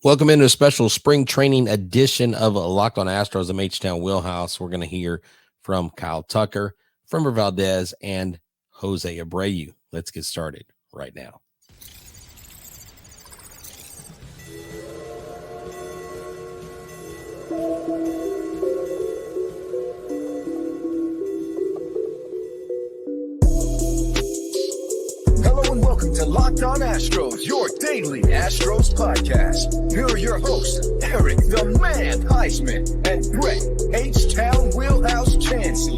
Welcome into a special spring training edition of Locked on Astros, the Htown Wheelhouse. We're going to hear from Kyle Tucker, Framber Valdez, and Jose Abreu. Let's get started right now. Hello and welcome to Locked on Astros, your daily Astros podcast. Here are your hosts, Eric the Man Heisman and Brett Htown Wheelhouse Chansey.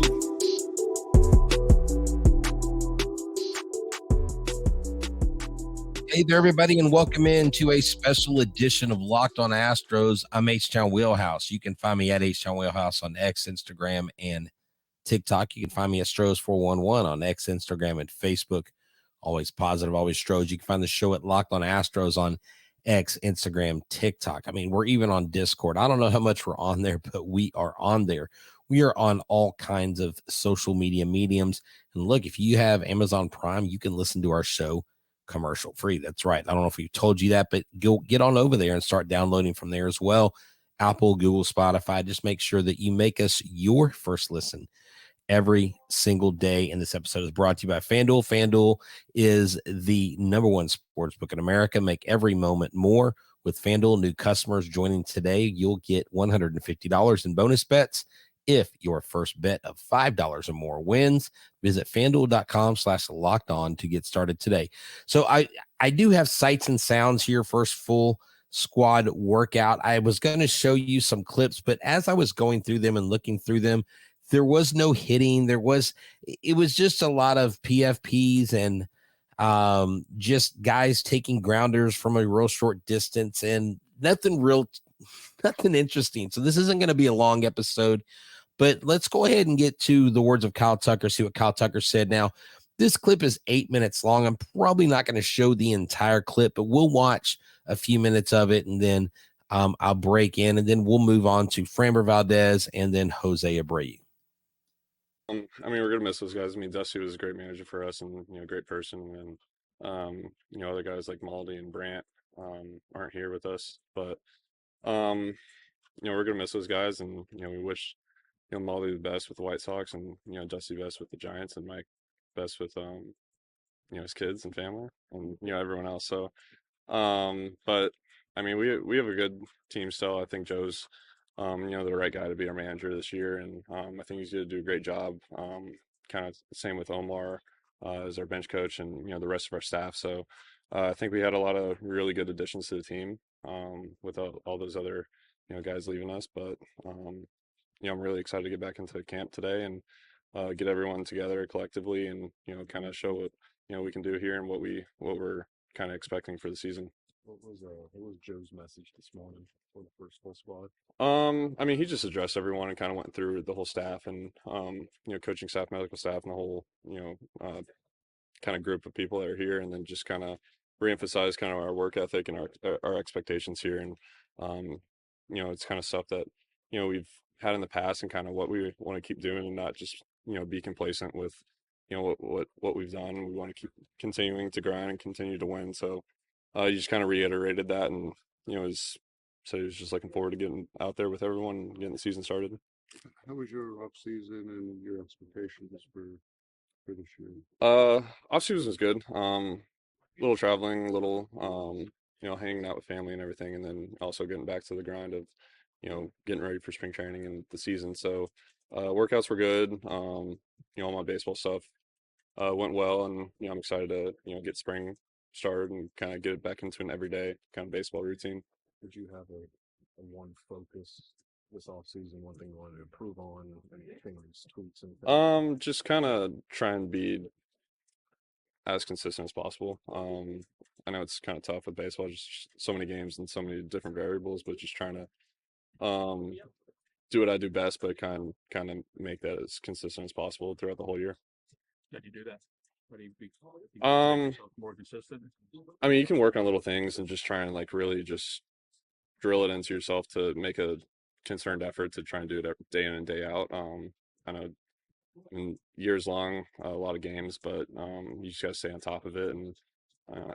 Hey there, everybody, and welcome into a special edition of Locked on Astros. I'm Htown Wheelhouse. You can find me at Htown Wheelhouse on X, Instagram, and TikTok. You can find me at Stros411 on X, Instagram, and Facebook. Always positive, always Stros. You can find the show at Locked on Astros on X, Instagram, TikTok. I mean, we're even on Discord. I don't know how much we're on there, but we are on there. We are on all kinds of social media mediums. And look, if you have Amazon Prime, you can listen to our show commercial free. That's right. I don't know if we've told you that, but go get on over there and start downloading from there as well. Apple, Google, Spotify. Just make sure that you make us your first listen every single day. And this episode is brought to you by FanDuel. FanDuel is the number one sports book in America. Make every moment more with FanDuel. New customers joining today, you'll get $150 in bonus bets if your first bet of $5 or more wins. Visit FanDuel.com/locked on to get started today. So I do have sights and sounds here. First full squad workout. I was going to show you some clips, but as I was going through them and looking through them, there was no hitting. It was just a lot of PFPs and just guys taking grounders from a real short distance and nothing interesting. So this isn't going to be a long episode, but let's go ahead and get to the words of Kyle Tucker, see what Kyle Tucker said. Now, this clip is 8 minutes long. I'm probably not going to show the entire clip, but we'll watch a few minutes of it, and then I'll break in, and then we'll move on to Framber Valdez and then Jose Abreu. We're gonna miss those guys. I mean, Dusty was a great manager for us, and great person. And other guys like Maldi and Brant aren't here with us, but we're gonna miss those guys, and we wish Maldi the best with the White Sox, and Dusty best with the Giants, and Mike best with his kids and family, and everyone else. So, but I mean, we have a good team still. I think Joe's the right guy to be our manager this year, and I think he's going to do a great job. Kind of same with Omar as our bench coach, and the rest of our staff. So I think we had a lot of really good additions to the team with all those other guys leaving us. But I'm really excited to get back into camp today and get everyone together collectively, and kind of show what we can do here and what we're kind of expecting for the season. What was Joe's message this morning for the first full squad? He just addressed everyone and kind of went through the whole staff and coaching staff, medical staff, and the whole kind of group of people that are here, and then just kind of reemphasize kind of our work ethic and our expectations here, and it's kind of stuff that we've had in the past and kind of what we want to keep doing, and not just be complacent with what we've done. We want to keep continuing to grind and continue to win. So you just kind of reiterated that, and so he was just looking forward to getting out there with everyone and getting the season started. How was your off season and your expectations for this year? Off season was good. Little traveling, little hanging out with family and everything, and then also getting back to the grind of getting ready for spring training and the season. So workouts were good. All my baseball stuff went well, and I'm excited to get spring started and kind of get it back into an everyday kind of baseball routine. Did you have a one focus this off season? One thing you wanted to improve on, and things, tweaks, and things? Just kind of try and be as consistent as possible. I know it's kind of tough with baseball, just so many games and so many different variables, but just trying to do what I do best, but kind of make that as consistent as possible throughout the whole year. How do you do that? How do you be more consistent? You can work on little things and just try and really just drill it into yourself to make a concerned effort to try and do it day in and day out. I know years long, a lot of games, but you just got to stay on top of it and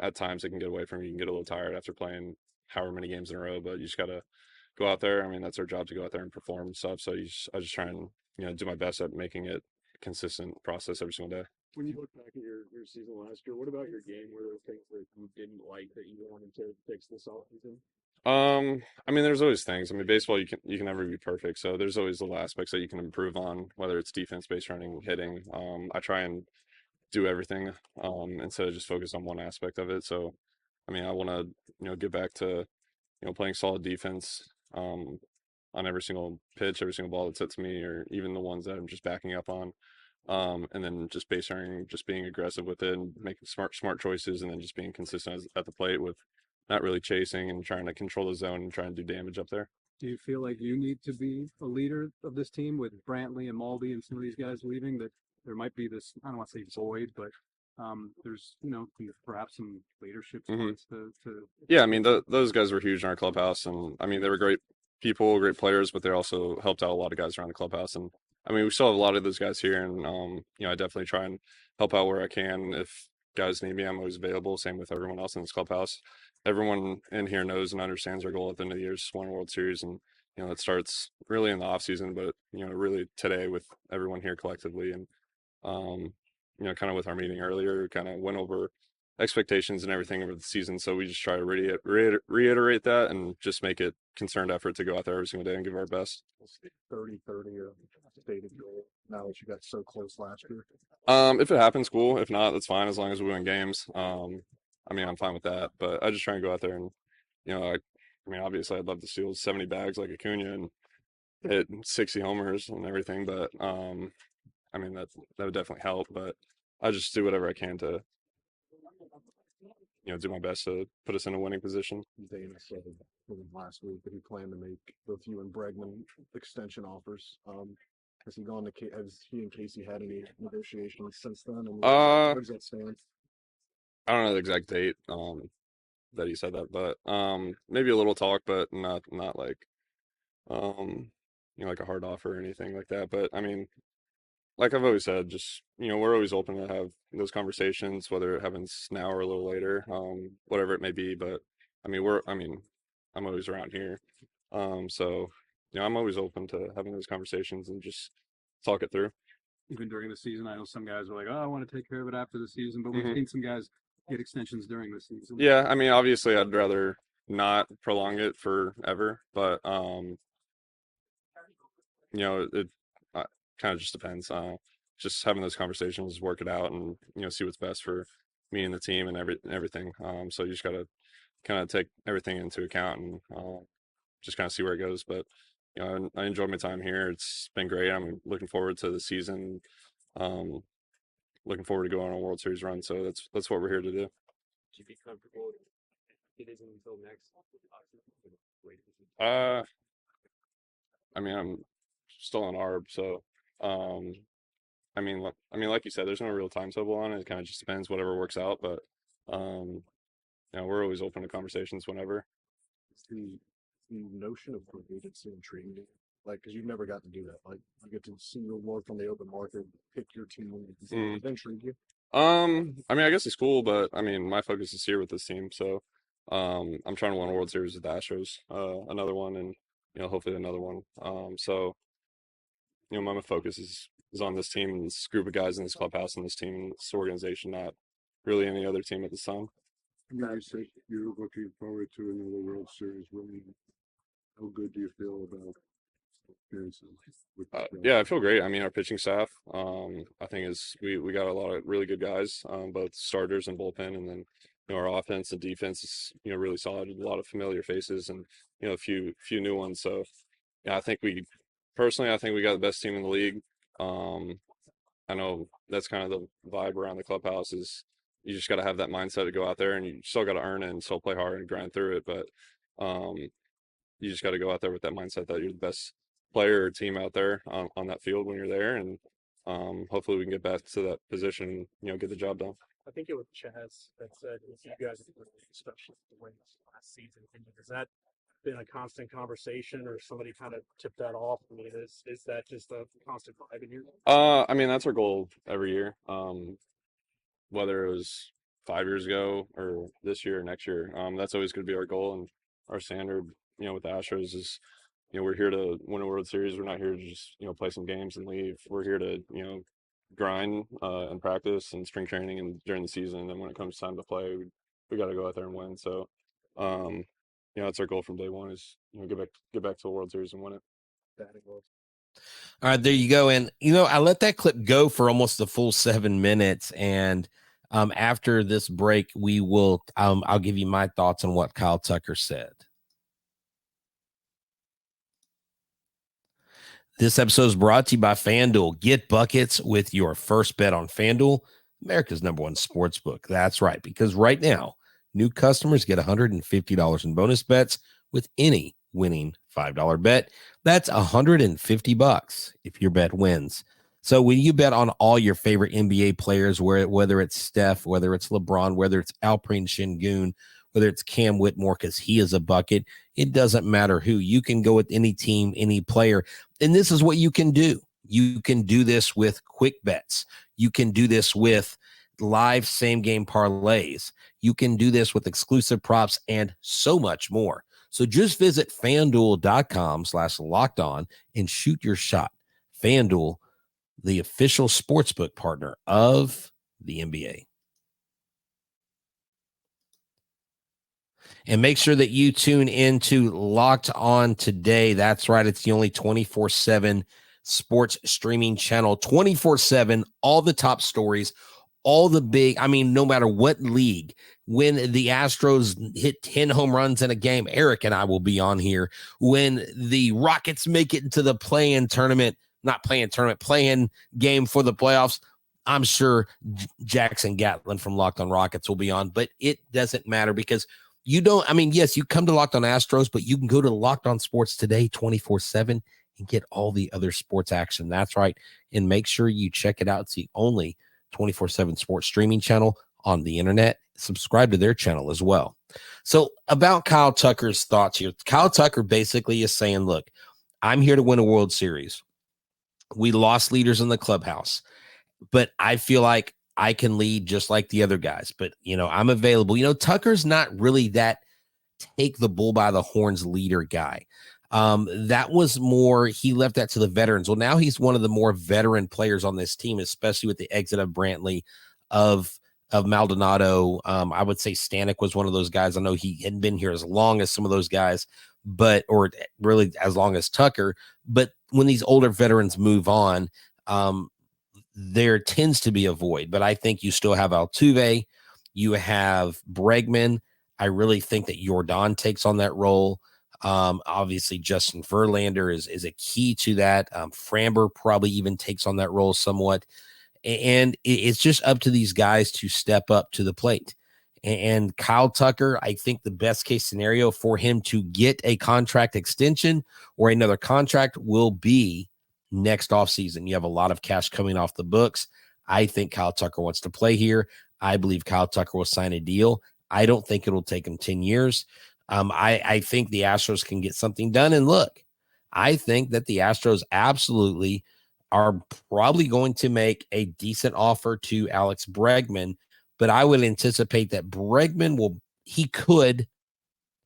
at times it can get away from you. You can get a little tired after playing however many games in a row, but you just got to go out there. I mean, that's our job to go out there and perform and stuff. So I just try and, do my best at making it a consistent process every single day. When you look back at your season last year, what about your game? Were there things that you didn't like that you wanted to fix this offseason? I mean, there's always things. I mean, baseball, you can never be perfect. So there's always little aspects that you can improve on, whether it's defense, base running, hitting. I try and do everything instead of just focus on one aspect of it. So, I mean, I want to, get back to, playing solid defense on every single pitch, every single ball that's hit to me, or even the ones that I'm just backing up on. And then just base running, just being aggressive with it and making smart choices, and then just being consistent at the plate with not really chasing and trying to control the zone and trying to do damage up there. Do you feel like you need to be a leader of this team with Brantley and Maldy and some of these guys leaving, that there might be this, I don't want to say void, but there's, perhaps some leadership skills to. Yeah, I mean, those guys were huge in our clubhouse, and I mean, they were great people, great players, but they also helped out a lot of guys around the clubhouse. And I mean, we still have a lot of those guys here, and I definitely try and help out where I can. If guys need me, I'm always available. Same with everyone else in this clubhouse. Everyone in here knows and understands our goal at the end of the year is win a World Series, and it starts really in the off season, but really today with everyone here collectively, and kind of with our meeting earlier, kind of went over expectations and everything over the season. So we just try to reiterate that and just make it concerned effort to go out there every single day and give our best. 30-30 or stated goal now that you got so close last year? If it happens, cool. If not, that's fine, as long as we win games. I mean, I'm fine with that, but I just try and go out there and, I mean, obviously I'd love to steal 70 bags like Acuna and hit 60 homers and everything, but I mean, that would definitely help, but I just do whatever I can to, do my best to put us in a winning position. Dana said last week that he planned to make both you and Bregman extension offers. Has he and Casey had any negotiations since then? And where does that stand? I don't know the exact date that he said that, but maybe a little talk, but not like like a hard offer or anything like that. But I mean, like I've always said, just we're always open to have those conversations, whether it happens now or a little later, whatever it may be. But I mean, I'm always around here, so I'm always open to having those conversations and just talk it through. Even during the season, I know some guys are like, "Oh, I want to take care of it after the season," but we've seen some guys get extensions during the season. Yeah, I mean, obviously, I'd rather not prolong it forever, but it kind of just depends. Just having those conversations, work it out, and see what's best for me and the team and everything. So you just gotta kind of take everything into account and just kind of see where it goes. But I enjoyed my time here. It's been great. I'm looking forward to the season. Looking forward to going on a World Series run. So that's what we're here to do. Would you be comfortable if it isn't until next? I mean, I'm still on ARB, so I mean, like you said, there's no real timetable on it. It kind of just depends, whatever works out. But we're always open to conversations whenever. The notion of free agency intriguing you, like, because you've never got to do that. Like, you get to see your work on the open market, pick your team. Does that intrigue you? I mean, I guess it's cool, but I mean, my focus is here with this team. So I'm trying to win a World Series with the Astros, another one, and hopefully another one. So my focus is on this team and this group of guys in this clubhouse and this team and this organization, not really any other team at this time. You said you're looking forward to another World Series win. How good do you feel about appearances? Yeah, I feel great. I mean, our pitching staff, I think we got a lot of really good guys, both starters and bullpen, and then our offense and defense is really solid. A lot of familiar faces and a few new ones. So yeah, I think we got the best team in the league. I know that's kind of the vibe around the clubhouse is you just got to have that mindset to go out there, and you still got to earn it and still play hard and grind through it. But you just got to go out there with that mindset that you're the best player or team out there on that field when you're there, and hopefully we can get back to that position and get the job done. I think it was Chaz that said you guys are doing especially the wins last season. Has that been a constant conversation, or somebody kind of tipped that off? I mean, is that just a constant vibe in here? I mean, that's our goal every year. Whether it was 5 years ago or this year or next year. That's always going to be our goal and our standard. With the Astros is, we're here to win a World Series. We're not here to just play some games and leave. We're here to grind and practice and spring training and during the season. And then when it comes time to play, we got to go out there and win. So, that's our goal from day one is get back to the World Series and win it. All right, there you go. And, I let that clip go for almost the full 7 minutes. And after this break, we will, I'll give you my thoughts on what Kyle Tucker said. This episode is brought to you by FanDuel. Get buckets with your first bet on FanDuel, America's #1 sports book. That's right, because right now, new customers get $150 in bonus bets with any winning $5 bet. That's $150 if your bet wins. So when you bet on all your favorite NBA players, whether it's Steph, whether it's LeBron, whether it's Alperen Şengün, whether it's Cam Whitmore, because he is a bucket, it doesn't matter who. You can go with any team, any player. And this is what you can do. You can do this with quick bets. You can do this with live same game parlays. You can do this with exclusive props and so much more. So just visit FanDuel.com/lockedon and shoot your shot. FanDuel, the official sportsbook partner of the NBA. And make sure that you tune into Locked On Today. That's right. It's the only 24/7 sports streaming channel, 24/7, all the top stories, all the big, no matter what league, when the Astros hit 10 home runs in a game, Eric and I will be on here. When the Rockets make it into the play-in game for the playoffs, I'm sure Jackson Gatlin from Locked On Rockets will be on, but it doesn't matter because yes, you come to Locked On Astros, but you can go to Locked On Sports Today 24/7 and get all the other sports action. That's right. And make sure you check it out. It's the only 24/7 sports streaming channel on the internet. Subscribe to their channel as well. So about Kyle Tucker's thoughts here. Kyle Tucker basically is saying, look, I'm here to win a World Series. We lost leaders in the clubhouse, but I feel like I can lead just like the other guys, but I'm available. Tucker's not really that take the bull by the horns leader guy. That was more, he left that to the veterans. Well, now he's one of the more veteran players on this team, especially with the exit of Brantley, of Maldonado. I would say Stanek was one of those guys. I know he hadn't been here as long as some of those guys, or really as long as Tucker. But when these older veterans move on, there tends to be a void, but I think you still have Altuve, you have Bregman. I really think that Jordan takes on that role. Obviously, Justin Verlander is a key to that. Framber probably even takes on that role somewhat. And it's just up to these guys to step up to the plate. And Kyle Tucker, I think the best case scenario for him to get a contract extension or another contract will be next offseason. You have a lot of cash coming off the books. I think Kyle Tucker wants to play here. I believe Kyle Tucker will sign a deal. I don't think it'll take him 10 years. I think the Astros can get something done. And look, I think that the Astros absolutely are probably going to make a decent offer to Alex Bregman, but I would anticipate that Bregman could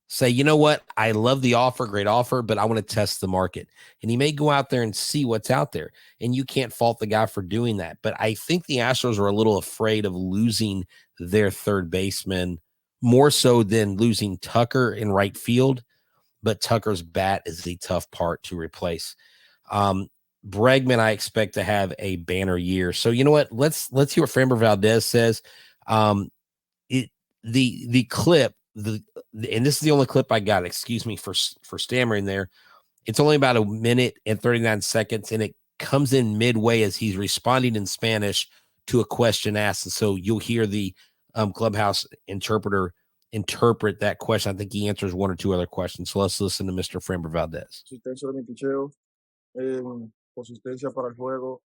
say, you know what, I love the offer, great offer, but I want to test the market. And he may go out there and see what's out there. And you can't fault the guy for doing that. But I think the Astros are a little afraid of losing their third baseman more so than losing Tucker in right field. But Tucker's bat is the tough part to replace. Bregman, I expect to have a banner year. So you know what? Let's hear what Framber Valdez says. The clip, and this is the only clip I got. Excuse me for stammering there. It's only about 1 minute and 39 seconds, and it comes in midway as he's responding in Spanish to a question asked. And so you'll hear the clubhouse interpreter interpret that question. I think he answers one or two other questions. So let's listen to Mr. Framber Valdez. Consistencia de mi picheo, consistencia para el juego,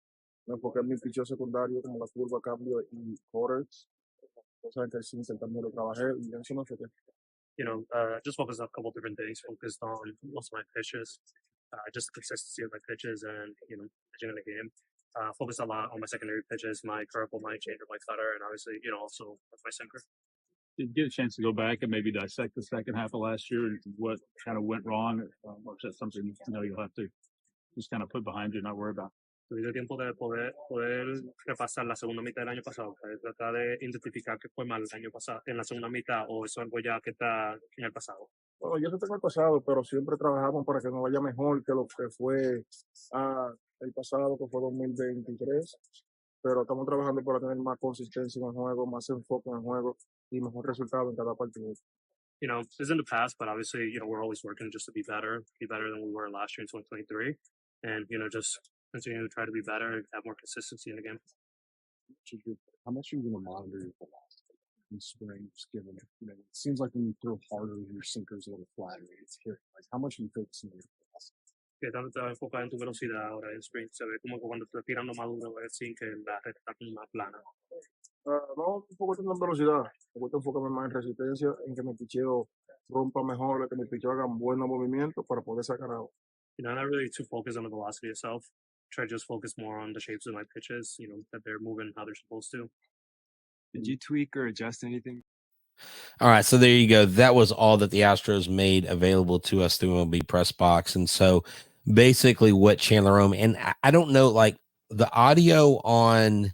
me enfoqué en mi picheo secundario como la curva, cambio y quarters. Cosa que sí también lo trabajé y eso me enfoqué. Just focused on a couple different things, focused on most of my pitches, just the consistency of my pitches and, pitching in the game. focus a lot on my secondary pitches, my curveball, my changer, my cutter, and obviously, also my sinker. Did you get a chance to go back and maybe dissect the second half of last year and what kind of went wrong? Or is that something you'll have to just kind of put behind you and not worry about? Tuviste tiempo de poder repasar la segunda mitad del año pasado, tratar de identificar qué fue mal el año pasado, en la segunda mitad, o eso es algo ya que está en el pasado. Bueno, yo no tengo el pasado, pero siempre trabajamos para que nos vaya mejor que lo que fue el pasado, que fue 2023. Pero estamos trabajando para tener más consistencia en el juego, más enfoque en el juego y mejor resultado en cada partido. This is in the past, but obviously, we're always working just to be better than we were last year in 2023. And, just continue to try to be better, have more consistency in the game. How much are you going to monitor your velocity in spring, just given it seems like when you throw harder, your sinker's a little flatter. It's here. Like, how much are you focusing on your velocity? Que tanto te vas a enfocar en tu velocidad ahora en sprint. Se ve como que cuando estás tirando más duro, es sin que la recta está como más plana. No, un poco en velocidad. Me gusta enfocarme más en resistencia, en que mi picheo rompa mejor, que mi picheo haga buenos movimientos para poder sacar out. Not really too focused on the velocity itself. Try to just focus more on the shapes of my pitches, that they're moving how they're supposed to. Did you tweak or adjust anything? All right, so there you go. That was all that the Astros made available to us through MLB Press Box. And so basically what Chandler Ohm, and I don't know, like the audio on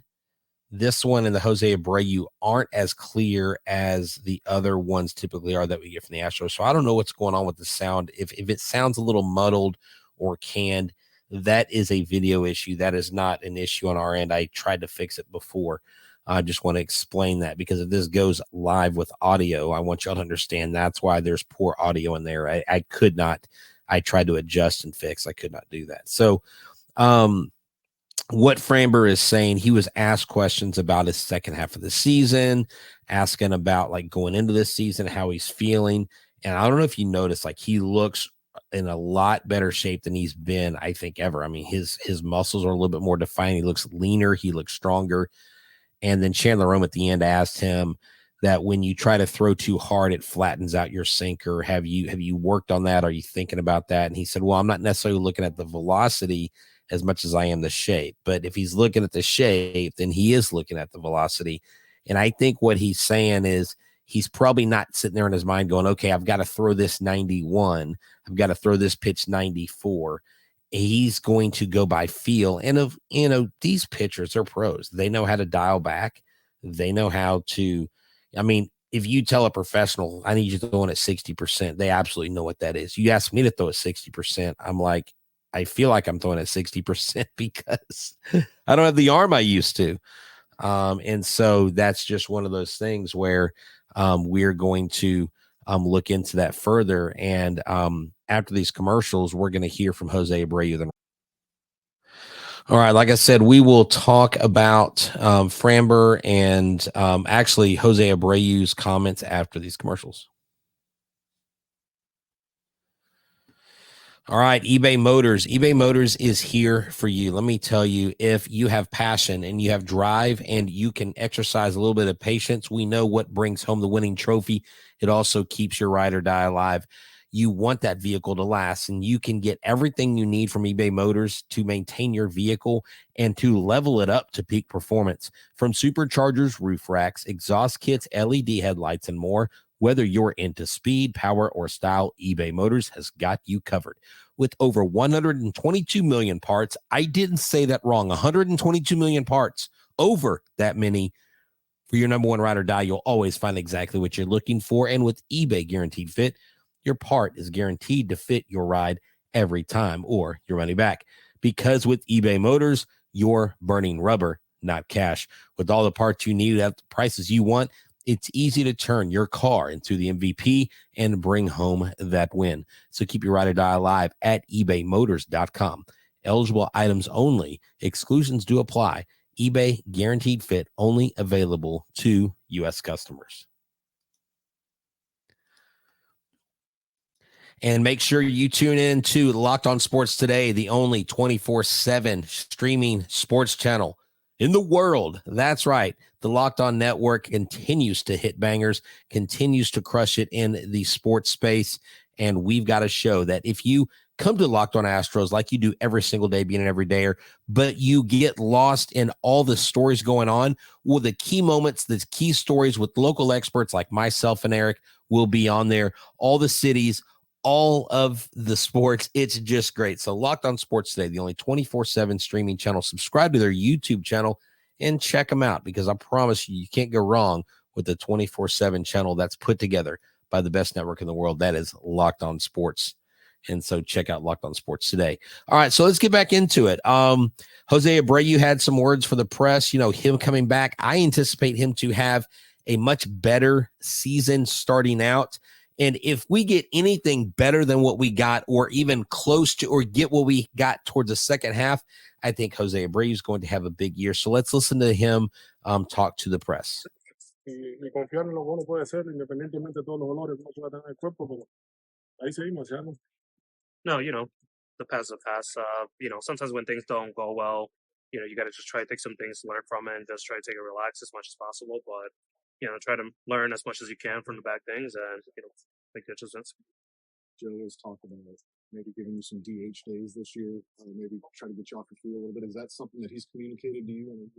this one and the Jose Abreu aren't as clear as the other ones typically are that we get from the Astros. So I don't know what's going on with the sound. If it sounds a little muddled or canned, that is a video issue. That is not an issue on our end. I tried to fix it before. I just want to explain that because if this goes live with audio, I want y'all to understand that's why there's poor audio in there. I could not. I tried to adjust and fix. I could not do that. So what Framber is saying, he was asked questions about his second half of the season, asking about like going into this season, how he's feeling. And I don't know if you noticed, like he looks in a lot better shape than he's been, I think, ever. I mean, his muscles are a little bit more defined. He looks leaner. He looks stronger. And then Chandler Ohm at the end asked him that when you try to throw too hard, it flattens out your sinker. Have you worked on that? Are you thinking about that? And he said, well, I'm not necessarily looking at the velocity as much as I am the shape. But if he's looking at the shape, then he is looking at the velocity. And I think what he's saying is he's probably not sitting there in his mind going, okay, I've got to throw this 91. I've got to throw this pitch 94. He's going to go by feel. And these pitchers are pros. They know how to dial back. They know how to, I mean, if you tell a professional, I need you to throw it at 60%, they absolutely know what that is. You ask me to throw at 60%. I'm like, I feel like I'm throwing at 60% because I don't have the arm I used to. And so that's just one of those things where we're going to look into that further. And after these commercials, we're going to hear from Jose Abreu. All right. Like I said, we will talk about Framber and actually Jose Abreu's comments after these commercials. All right, eBay Motors. eBay Motors is here for you. Let me tell you, if you have passion and you have drive and you can exercise a little bit of patience, we know what brings home the winning trophy. It also keeps your ride or die alive. You want that vehicle to last, and you can get everything you need from eBay Motors to maintain your vehicle and to level it up to peak performance. From superchargers, roof racks, exhaust kits, LED headlights, and more. Whether you're into speed, power, or style, eBay Motors has got you covered. With over 122 million parts, I didn't say that wrong, 122 million parts, over that many. For your number one ride or die, you'll always find exactly what you're looking for. And with eBay Guaranteed Fit, your part is guaranteed to fit your ride every time or your money back. Because with eBay Motors, you're burning rubber, not cash. With all the parts you need at the prices you want, it's easy to turn your car into the MVP and bring home that win. So keep your ride or die alive at ebaymotors.com. Eligible items only. Exclusions do apply. eBay Guaranteed Fit only available to U.S. customers. And make sure you tune in to Locked On Sports Today, the only 24/7 streaming sports channel in the world. That's right. The Locked On Network continues to hit bangers, continues to crush it in the sports space. And we've got to show that if you come to Locked On Astros like you do every single day, being an everydayer, but you get lost in all the stories going on. Well, the key moments, the key stories with local experts like myself and Eric will be on there. All the cities, all of the sports. It's just great. So Locked On Sports Today, the only 24/7 streaming channel. Subscribe to their YouTube channel and check them out, because I promise you can't go wrong with the 24/7 channel that's put together by the best network in the world. That is Locked On Sports. And so check out Locked On Sports Today. All right, so let's get back into it. Jose Abreu had some words for the press. You know, him coming back, I anticipate him to have a much better season starting out. And if we get anything better than what we got, or even close to, or get what we got towards the second half, I think Jose Abreu is going to have a big year. So let's listen to him talk to the press. Y confiar en lo que uno puede hacer, independientemente de todos los dolores que uno pueda tener en el cuerpo, pero ahí seguimos, seamos. No, the past is the past. Sometimes when things don't go well, you got to just try to take some things to learn from it and just try to take it relax as much as possible. But, try to learn as much as you can from the bad things and, make good adjustments. Joe has talked about maybe giving you some DH days this year, maybe try to get you off your feet a little bit. Is that something that he's communicated to you, and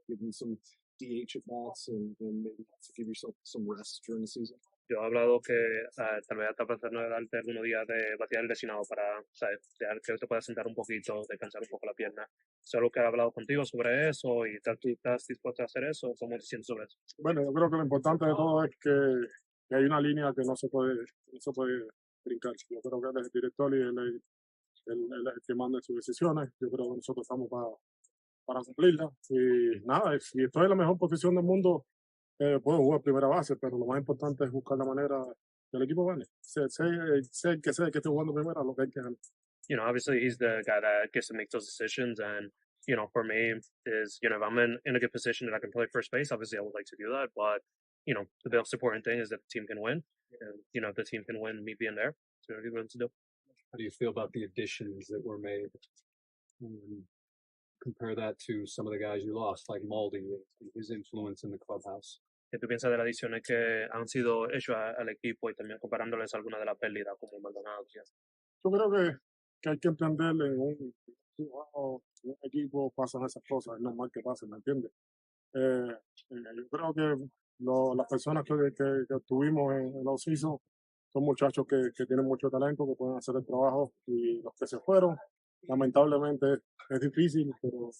give you some DH at bats and maybe to give yourself some rest during the season? Yo he hablado que tal vez está pensando en darte algunos días de batear lesionado para, dejar que te puedas sentar un poquito, descansar un poco la pierna. ¿Solo que ha hablado contigo sobre eso y tú estás dispuesto a hacer eso? ¿Cómo te sientes sobre eso? Bueno, yo creo que lo importante de todo es que hay una línea que no se puede brincar. Yo creo que él es el director y él es el que manda sus decisiones. Yo creo que nosotros estamos para cumplirla. Y nada, si estoy en la mejor posición del mundo, puedo jugar primera base, pero lo más importante es buscar la manera que el equipo gane. Sé que esté jugando primera, lo que hay que ganar. Obviously he's the guy that gets to make those decisions, and for me is if I'm in a good position that I can play first base, obviously I would like to do that, but the most important thing is that the team can win, and if the team can win, me being there, it's what we're going to do. How do you feel about the additions that were made? Compare that to some of the guys you lost, like Maldi, his influence in the clubhouse. ¿Qué tú piensas de las adiciones que han sido hechas al equipo y también comparándoles algunas de las pérdidas como Maldonado? Yo creo que hay que entender en un equipo pasan esas cosas, es normal que pasen, ¿me entiendes? Yo creo que las personas que tuvimos en los season son muchachos que tienen mucho talento, que pueden hacer el trabajo, y los que se fueron, lamentablemente es difícil, pero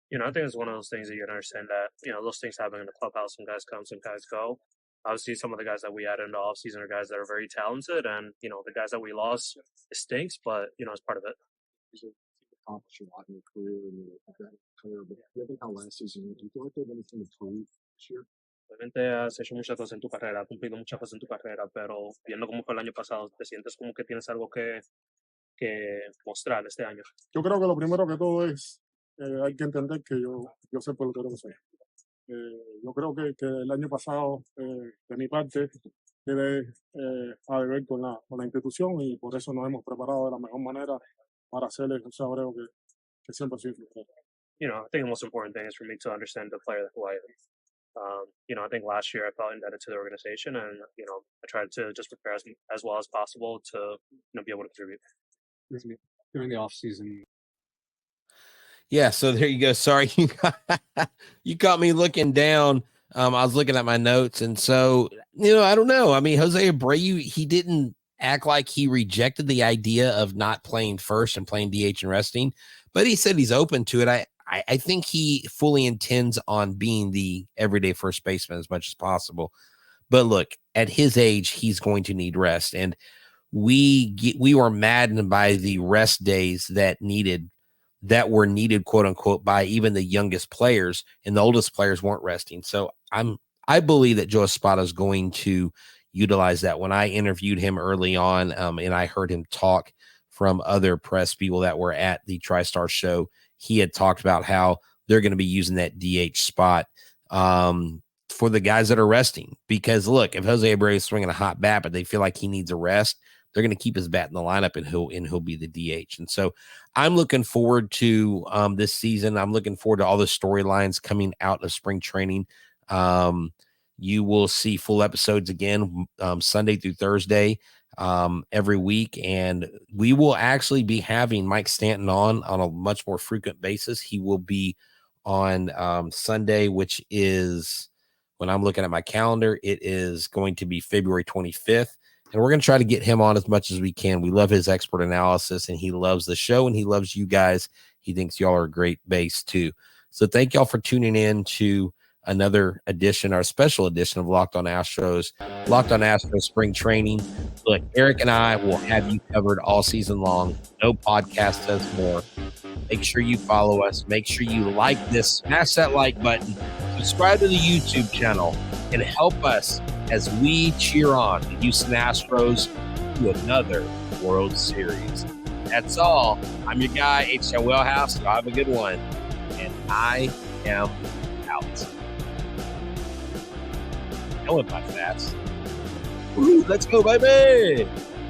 I think it's one of those things that you understand that, those things happen in the clubhouse. Some guys come, some guys go. Obviously, some of the guys that we added in the offseason are guys that are very talented, and, the guys that we lost, it stinks, but, it's part of it. You've accomplished a lot in your career and your career, but given how last season, do you feel like they have anything to prove this year? Obviamente has hecho muchas cosas en tu carrera, has cumplido muchas cosas en tu carrera, pero viendo cómo fue el año pasado, ¿te sientes como que tienes algo que mostrar este año? Yo creo que lo primero que todo es hay que entender que yo sé por lo que soy. Yo creo que el año pasado, de mi parte, quedé a deber con la institución, y por eso nos hemos preparado de la mejor manera para hacer el José Abreu que siempre soy. I think the most important thing is for me to understand the player who I am. I think last year I felt indebted to the organization, and I tried to just prepare as well as possible to be able to contribute. During the off season. Yeah, so there you go. Sorry, you caught me looking down. I was looking at my notes, and so I don't know. I mean, Jose Abreu, he didn't act like he rejected the idea of not playing first and playing DH and resting, but he said he's open to it. I think he fully intends on being the everyday first baseman as much as possible. But look, at his age, he's going to need rest, and we were maddened by the rest days that were needed, quote unquote, by even the youngest players, and the oldest players weren't resting. So I believe that Joe Espada is going to utilize that. When I interviewed him early on, and I heard him talk from other press people that were at the TriStar show, he had talked about how they're going to be using that DH spot for the guys that are resting. Because look, if Jose Abreu is swinging a hot bat, but they feel like he needs a rest, they're going to keep his bat in the lineup, and he'll be the DH. And so I'm looking forward to this season. I'm looking forward to all the storylines coming out of spring training. You will see full episodes again Sunday through Thursday. every week, and we will actually be having Mike Stanton on a much more frequent basis. He will be on Sunday, which is, when I'm looking at my calendar, it is going to be February 25th. And we're going to try to get him on as much as we can. We love his expert analysis, and he loves the show, and he loves you guys. He thinks y'all are a great base too. So thank y'all for tuning in to another edition, our special edition of Locked on Astros, Locked on Astros Spring Training. Look, Eric and I will have you covered all season long. No podcast does more. Make sure you follow us. Make sure you like this, smash that like button, subscribe to the YouTube channel, and help us as we cheer on the Houston Astros to another World Series. That's all. I'm your guy, Htown Wheelhouse. Y'all have a good one. And I am out. That went by fast. Woo, let's go, baby.